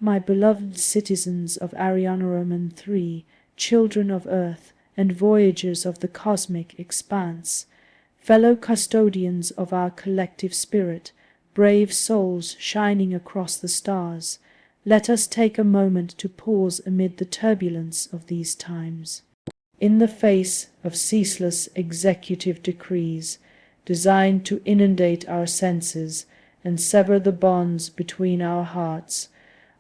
My beloved citizens of Arianaroman III, children of Earth, and voyagers of the cosmic expanse, fellow custodians of our collective spirit, brave souls shining across the stars, let us take a moment to pause amid the turbulence of these times. In the face of ceaseless executive decrees designed to inundate our senses and sever the bonds between our hearts,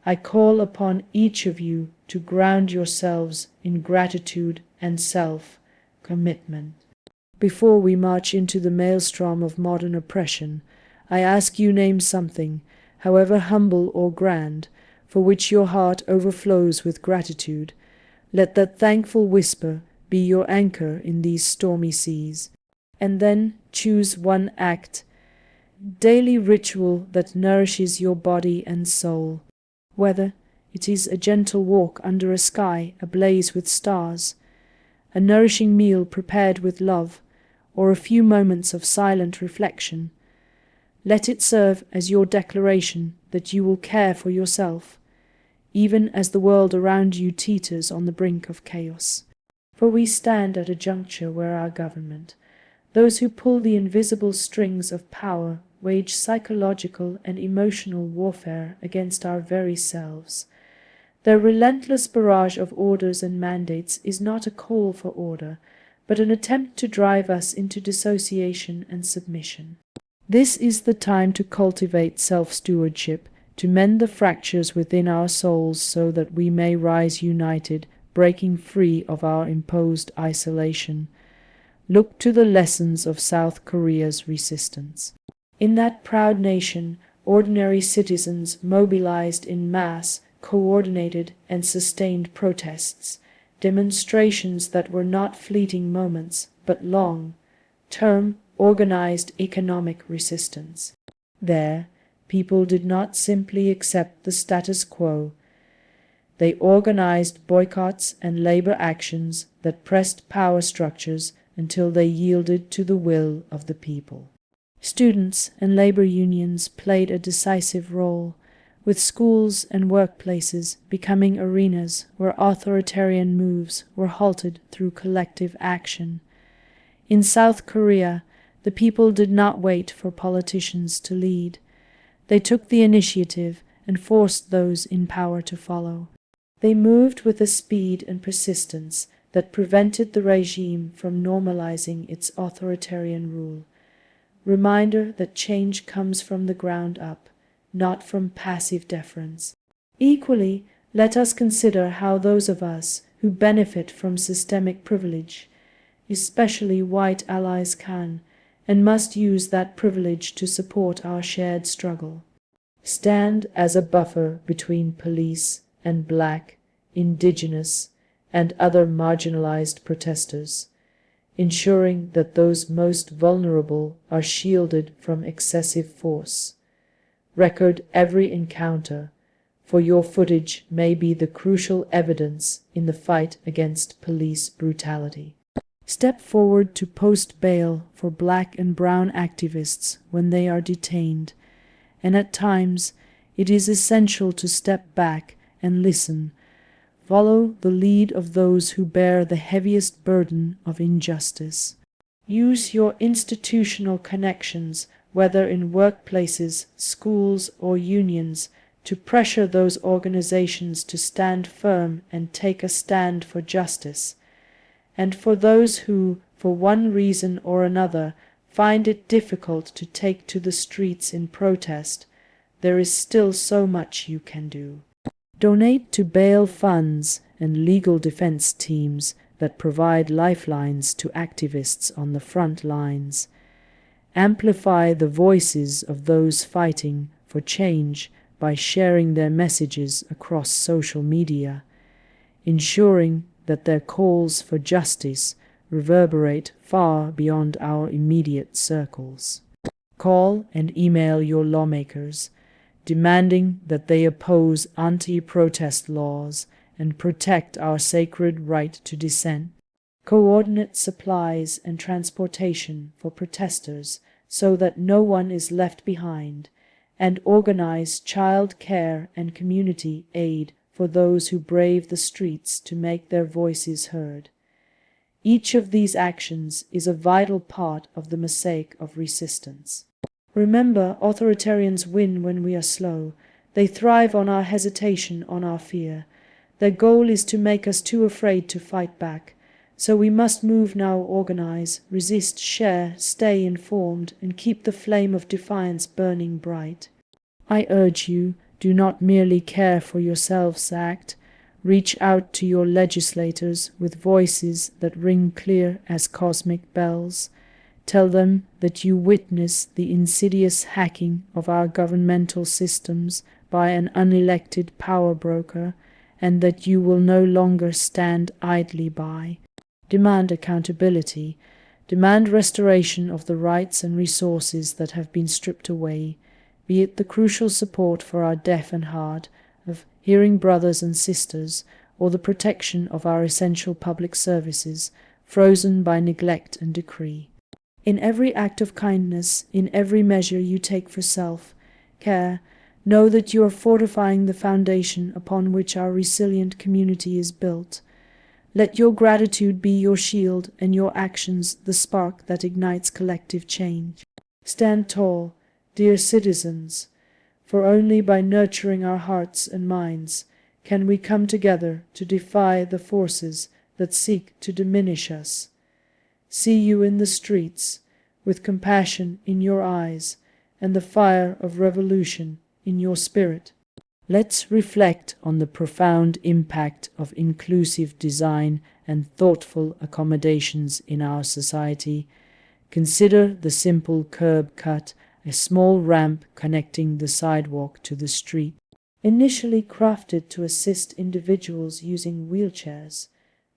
I call upon each of you to ground yourselves in gratitude and self-commitment. Before we march into the maelstrom of modern oppression, I ask you name something, however humble or grand, for which your heart overflows with gratitude. Let that thankful whisper be your anchor in these stormy seas. And then choose one act, daily ritual that nourishes your body and soul. Whether it is a gentle walk under a sky ablaze with stars, a nourishing meal prepared with love, or a few moments of silent reflection, let it serve as your declaration that you will care for yourself, even as the world around you teeters on the brink of chaos. For we stand at a juncture where our government, those who pull the invisible strings of power, wage psychological and emotional warfare against our very selves. Their relentless barrage of orders and mandates is not a call for order, but an attempt to drive us into dissociation and submission. This is the time to cultivate self-stewardship, to mend the fractures within our souls so that we may rise united, breaking free of our imposed isolation. Look to the lessons of South Korea's resistance. In that proud nation, ordinary citizens mobilized in mass, coordinated and sustained protests, demonstrations that were not fleeting moments, but long-term, organized economic resistance. There, people did not simply accept the status quo. They organized boycotts and labor actions that pressed power structures until they yielded to the will of the people. Students and labor unions played a decisive role, with schools and workplaces becoming arenas where authoritarian moves were halted through collective action. In South Korea, the people did not wait for politicians to lead. They took the initiative and forced those in power to follow. They moved with a speed and persistence that prevented the regime from normalizing its authoritarian rule. Reminder that change comes from the ground up, not from passive deference. Equally, let us consider how those of us who benefit from systemic privilege, especially white allies, can and must use that privilege to support our shared struggle. Stand as a buffer between police and Black, Indigenous, and other marginalized protesters, ensuring that those most vulnerable are shielded from excessive force. Record every encounter, for your footage may be the crucial evidence in the fight against police brutality. Step forward to post bail for Black and brown activists when they are detained, and at times it is essential to step back and listen. Follow the lead of those who bear the heaviest burden of injustice. Use your institutional connections, whether in workplaces, schools, or unions, to pressure those organizations to stand firm and take a stand for justice. And for those who, for one reason or another, find it difficult to take to the streets in protest, there is still so much you can do. Donate to bail funds and legal defense teams that provide lifelines to activists on the front lines. Amplify the voices of those fighting for change by sharing their messages across social media, ensuring that their calls for justice reverberate far beyond our immediate circles. Call and email your lawmakers, demanding that they oppose anti-protest laws and protect our sacred right to dissent. Coordinate supplies and transportation for protesters so that no one is left behind, and organize child care and community aid for those who brave the streets to make their voices heard. Each of these actions is a vital part of the mosaic of resistance. Remember, authoritarians win when we are slow. They thrive on our hesitation, on our fear. Their goal is to make us too afraid to fight back. So we must move now, organize, resist, share, stay informed, and keep the flame of defiance burning bright. I urge you, do not merely care for yourselves, act. Reach out to your legislators with voices that ring clear as cosmic bells. Tell them that you witness the insidious hacking of our governmental systems by an unelected power broker, and that you will no longer stand idly by. Demand accountability. Demand restoration of the rights and resources that have been stripped away, be it the crucial support for our deaf and hard, of hearing brothers and sisters, or the protection of our essential public services, frozen by neglect and decree. In every act of kindness, in every measure you take for self-care, know that you are fortifying the foundation upon which our resilient community is built. Let your gratitude be your shield and your actions the spark that ignites collective change. Stand tall, dear citizens, for only by nurturing our hearts and minds can we come together to defy the forces that seek to diminish us. See you in the streets, with compassion in your eyes and the fire of revolution in your spirit. Let's reflect on the profound impact of inclusive design and thoughtful accommodations in our society. Consider the simple curb cut, a small ramp connecting the sidewalk to the street. Initially crafted to assist individuals using wheelchairs,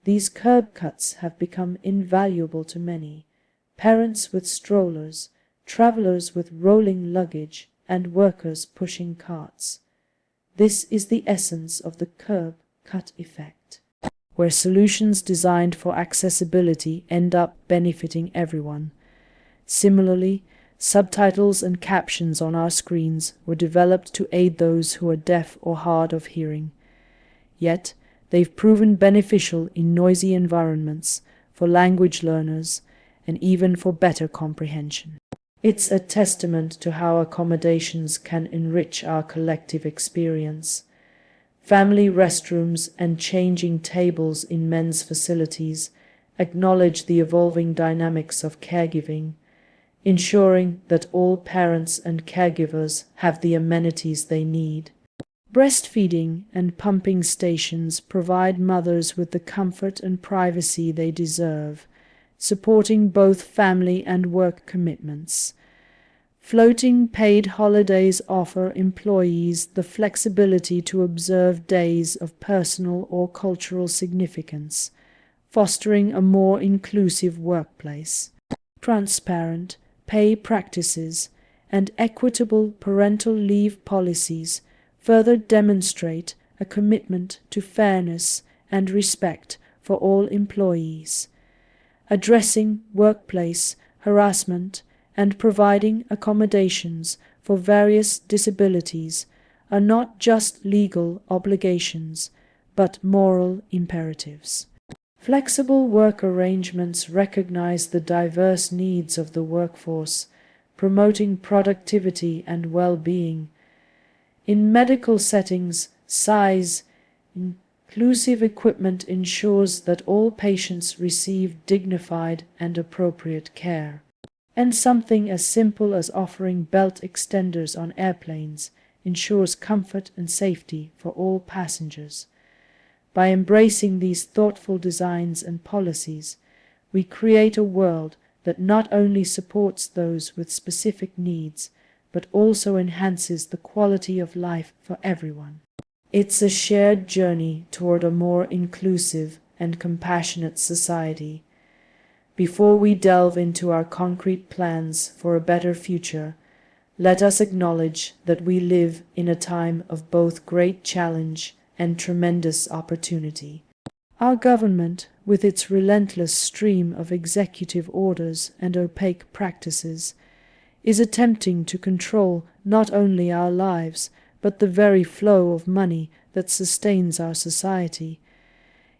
these curb cuts have become invaluable to many. Parents with strollers, travelers with rolling luggage, and workers pushing carts. This is the essence of the curb cut effect, where solutions designed for accessibility end up benefiting everyone. Similarly, subtitles and captions on our screens were developed to aid those who are deaf or hard of hearing. Yet, they've proven beneficial in noisy environments, for language learners, and even for better comprehension. It's a testament to how accommodations can enrich our collective experience. Family restrooms and changing tables in men's facilities acknowledge the evolving dynamics of caregiving, ensuring that all parents and caregivers have the amenities they need. Breastfeeding and pumping stations provide mothers with the comfort and privacy they deserve, supporting both family and work commitments. Floating paid holidays offer employees the flexibility to observe days of personal or cultural significance, fostering a more inclusive workplace. Transparent pay practices and equitable parental leave policies further demonstrate a commitment to fairness and respect for all employees. Addressing workplace harassment and providing accommodations for various disabilities are not just legal obligations, but moral imperatives. Flexible work arrangements recognize the diverse needs of the workforce, promoting productivity and well-being. In medical settings, size, inclusive equipment ensures that all patients receive dignified and appropriate care. And something as simple as offering belt extenders on airplanes ensures comfort and safety for all passengers. By embracing these thoughtful designs and policies, we create a world that not only supports those with specific needs, but also enhances the quality of life for everyone. It's a shared journey toward a more inclusive and compassionate society. Before we delve into our concrete plans for a better future, let us acknowledge that we live in a time of both great challenge and tremendous opportunity. Our government, with its relentless stream of executive orders and opaque practices, is attempting to control not only our lives, but the very flow of money that sustains our society.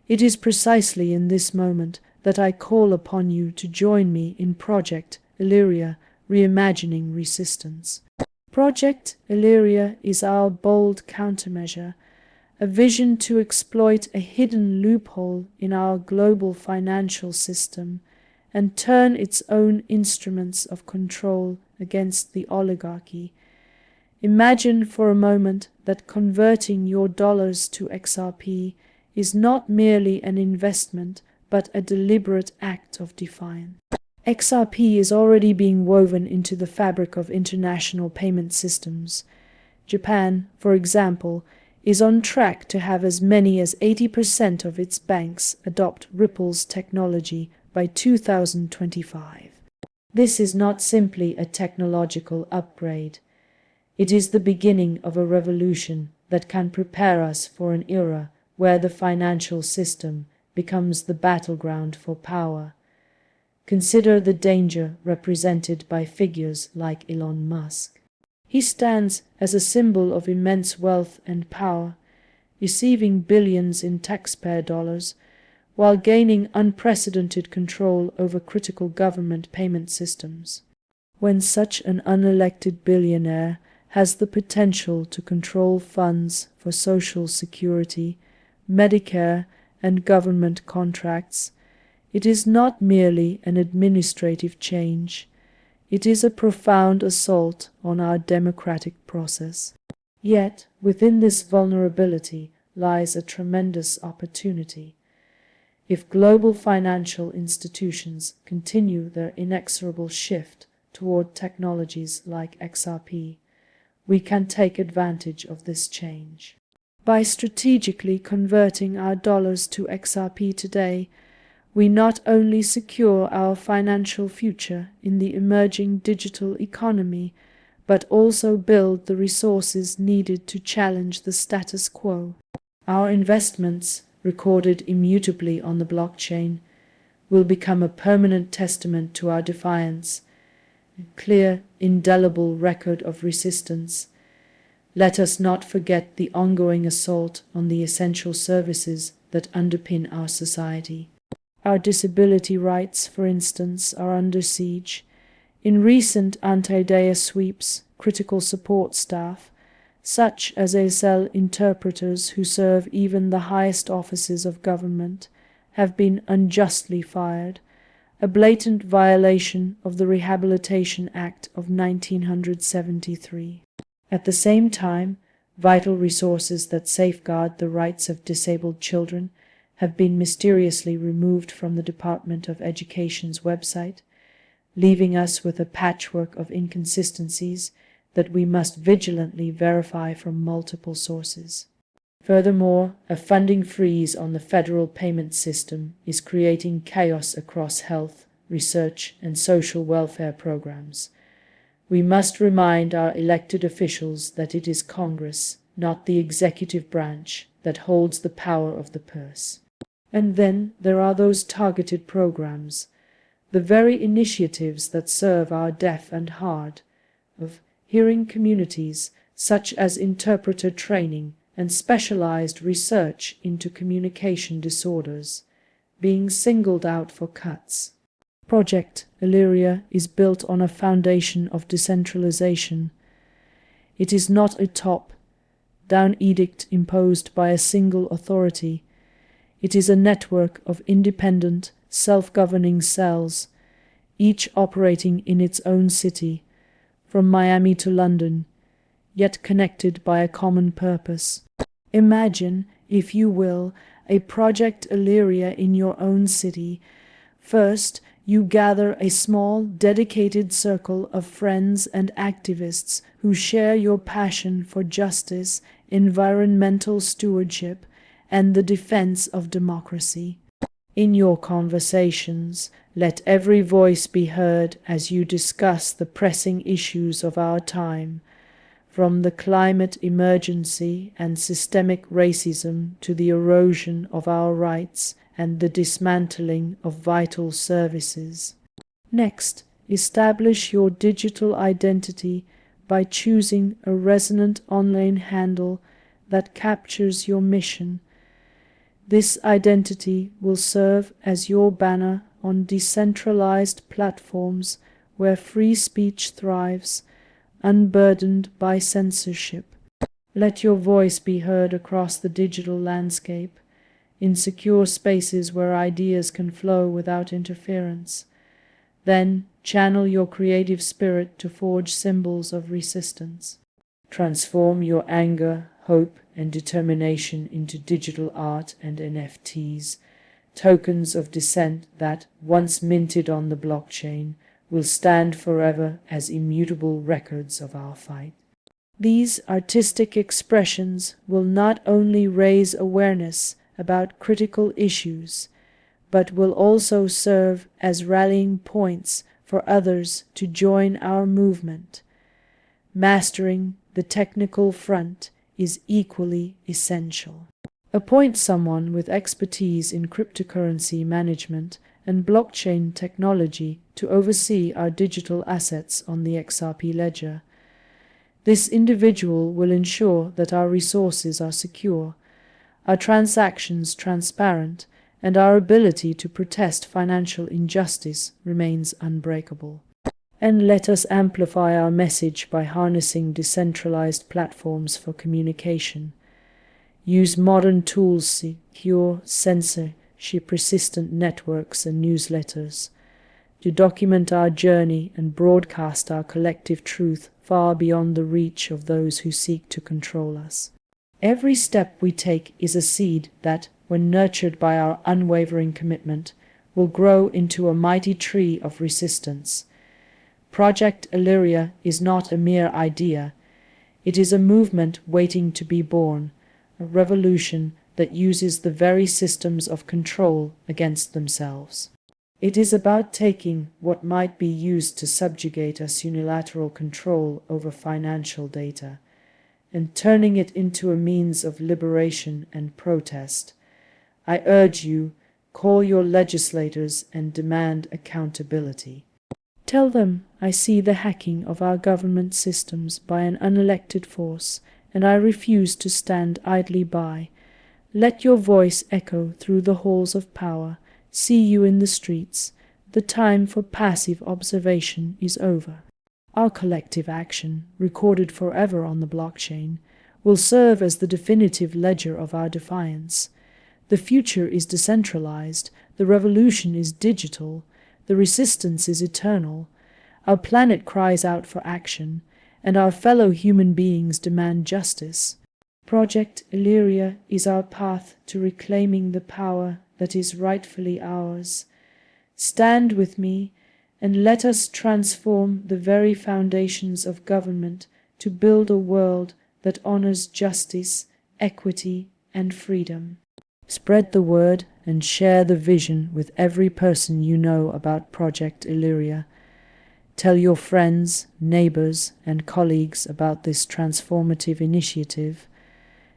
It is precisely in this moment that I call upon you to join me in Project Elyria, Reimagining Resistance. Project Elyria is our bold countermeasure, a vision to exploit a hidden loophole in our global financial system and turn its own instruments of control against the oligarchy. Imagine for a moment that converting your dollars to XRP is not merely an investment, but a deliberate act of defiance. XRP is already being woven into the fabric of international payment systems. Japan, for example, is on track to have as many as 80% of its banks adopt Ripple's technology by 2025. This is not simply a technological upgrade. It is the beginning of a revolution that can prepare us for an era where the financial system becomes the battleground for power. Consider the danger represented by figures like Elon Musk. He stands as a symbol of immense wealth and power, receiving billions in taxpayer dollars, while gaining unprecedented control over critical government payment systems. When such an unelected billionaire has the potential to control funds for Social Security, Medicare, and government contracts, it is not merely an administrative change. It is a profound assault on our democratic process. Yet, within this vulnerability lies a tremendous opportunity. If global financial institutions continue their inexorable shift toward technologies like XRP, we can take advantage of this change. By strategically converting our dollars to XRP today, we not only secure our financial future in the emerging digital economy, but also build the resources needed to challenge the status quo. Our investments, recorded immutably on the blockchain, will become a permanent testament to our defiance, a clear, indelible record of resistance. Let us not forget the ongoing assault on the essential services that underpin our society. Our disability rights, for instance, are under siege. In recent anti-DEA sweeps, critical support staff, such as ASL interpreters who serve even the highest offices of government, have been unjustly fired, a blatant violation of the Rehabilitation Act of 1973. At the same time, vital resources that safeguard the rights of disabled children have been mysteriously removed from the Department of Education's website, leaving us with a patchwork of inconsistencies that we must vigilantly verify from multiple sources. Furthermore, a funding freeze on the federal payment system is creating chaos across health, research, and social welfare programs. We must remind our elected officials that it is Congress, not the executive branch, that holds the power of the purse. And then there are those targeted programs, the very initiatives that serve our deaf and hard of hearing communities, such as interpreter training and specialized research into communication disorders, being singled out for cuts. Project Elyria is built on a foundation of decentralization. It is not a top-down edict imposed by a single authority. It is a network of independent, self-governing cells, each operating in its own city, from Miami to London, yet connected by a common purpose. Imagine, if you will, a Project Elyria in your own city. First, you gather a small, dedicated circle of friends and activists who share your passion for justice, environmental stewardship, and the defense of democracy. In your conversations, let every voice be heard as you discuss the pressing issues of our time, from the climate emergency and systemic racism to the erosion of our rights and the dismantling of vital services. Next, establish your digital identity by choosing a resonant online handle that captures your mission. This identity will serve as your banner on decentralized platforms where free speech thrives, unburdened by censorship. Let your voice be heard across the digital landscape, in secure spaces where ideas can flow without interference. Then channel your creative spirit to forge symbols of resistance. Transform your anger, hope, and determination into digital art and NFTs, tokens of dissent that, once minted on the blockchain, will stand forever as immutable records of our fight. These artistic expressions will not only raise awareness about critical issues, but will also serve as rallying points for others to join our movement. Mastering the technical front is equally essential. Appoint someone with expertise in cryptocurrency management and blockchain technology to oversee our digital assets on the XRP ledger. This individual will ensure that our resources are secure, our transactions transparent, and our ability to protest financial injustice remains unbreakable. And let us amplify our message by harnessing decentralized platforms for communication. Use modern tools, secure censorship-resistant networks and newsletters to document our journey and broadcast our collective truth far beyond the reach of those who seek to control us. Every step we take is a seed that, when nurtured by our unwavering commitment, will grow into a mighty tree of resistance. Project Elyria is not a mere idea. It is a movement waiting to be born, a revolution that uses the very systems of control against themselves. It is about taking what might be used to subjugate us unilateral control over financial data and turning it into a means of liberation and protest. I urge you, call your legislators and demand accountability. Tell them I see the hacking of our government systems by an unelected force, and I refuse to stand idly by. Let your voice echo through the halls of power. See you in the streets. The time for passive observation is over. Our collective action, recorded forever on the blockchain, will serve as the definitive ledger of our defiance. The future is decentralized, the revolution is digital, the resistance is eternal. Our planet cries out for action, and our fellow human beings demand justice. Project Elyria is our path to reclaiming the power that is rightfully ours. Stand with me, and let us transform the very foundations of government to build a world that honors justice, equity, and freedom. Spread the word and share the vision with every person you know about Project Elyria. Tell your friends, neighbors, and colleagues about this transformative initiative.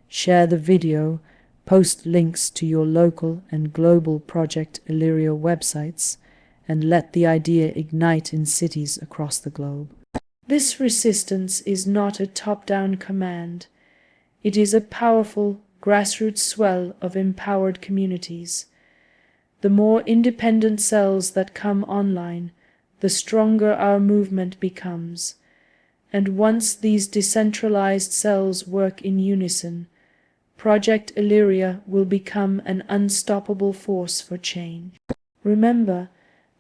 Share the video, post links to your local and global Project Elyria websites, and let the idea ignite in cities across the globe. This resistance is not a top-down command. It is a powerful, grassroots swell of empowered communities. The more independent cells that come online, the stronger our movement becomes. And once these decentralized cells work in unison, Project Elyria will become an unstoppable force for change. Remember,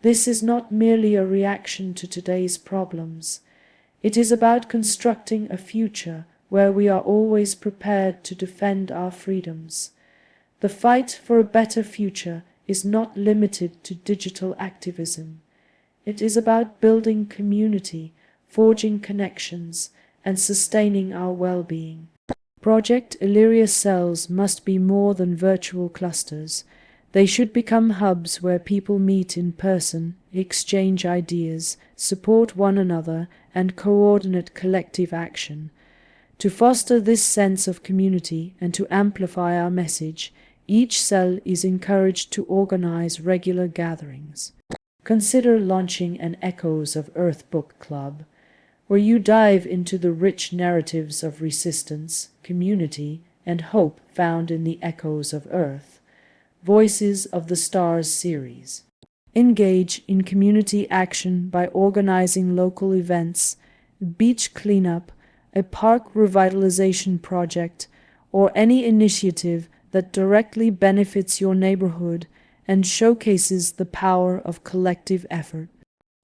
this is not merely a reaction to today's problems. It is about constructing a future where we are always prepared to defend our freedoms. The fight for a better future is not limited to digital activism. It is about building community, forging connections, and sustaining our well-being. Project Elyria cells must be more than virtual clusters. They should become hubs where people meet in person, exchange ideas, support one another, and coordinate collective action. To foster this sense of community and to amplify our message, each cell is encouraged to organize regular gatherings. Consider launching an Echoes of Earth book club. where you dive into the rich narratives of resistance, community, and hope found in the echoes of Earth. Voices of the Stars series. Engage in community action by organizing local events, beach cleanup, a park revitalization project, or any initiative that directly benefits your neighborhood and showcases the power of collective effort.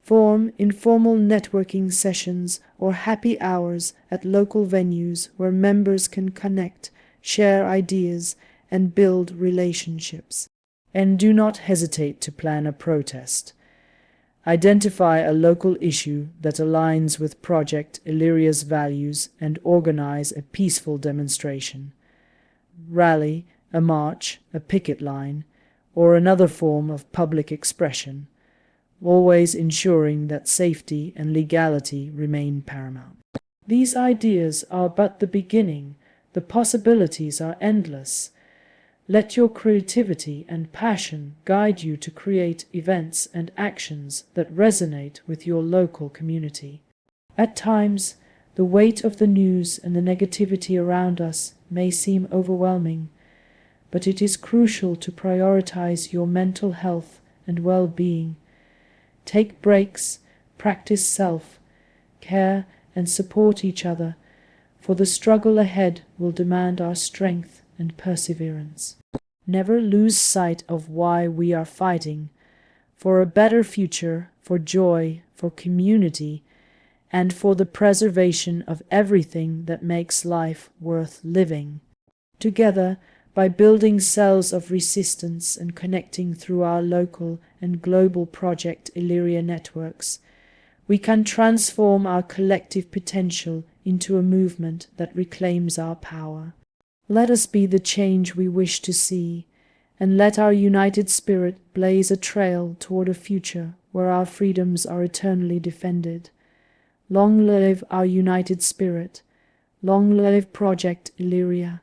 Form informal networking sessions or happy hours at local venues where members can connect, share ideas, and build relationships. And do not hesitate to plan a protest. Identify a local issue that aligns with Project Elyria's values and organize a peaceful demonstration. Rally, a march, a picket line, or another form of public expression, always ensuring that safety and legality remain paramount. These ideas are but the beginning. The possibilities are endless. Let your creativity and passion guide you to create events and actions that resonate with your local community. At times, the weight of the news and the negativity around us may seem overwhelming, but it is crucial to prioritize your mental health and well-being. Take breaks, practice self-care, and support each other, for the struggle ahead will demand our strength and perseverance. Never lose sight of why we are fighting: for a better future, for joy, for community, and for the preservation of everything that makes life worth living. Together, by building cells of resistance and connecting through our local and global Project Elyria networks, we can transform our collective potential into a movement that reclaims our power. Let us be the change we wish to see, and let our united spirit blaze a trail toward a future where our freedoms are eternally defended. Long live our united spirit. Long live Project Elyria.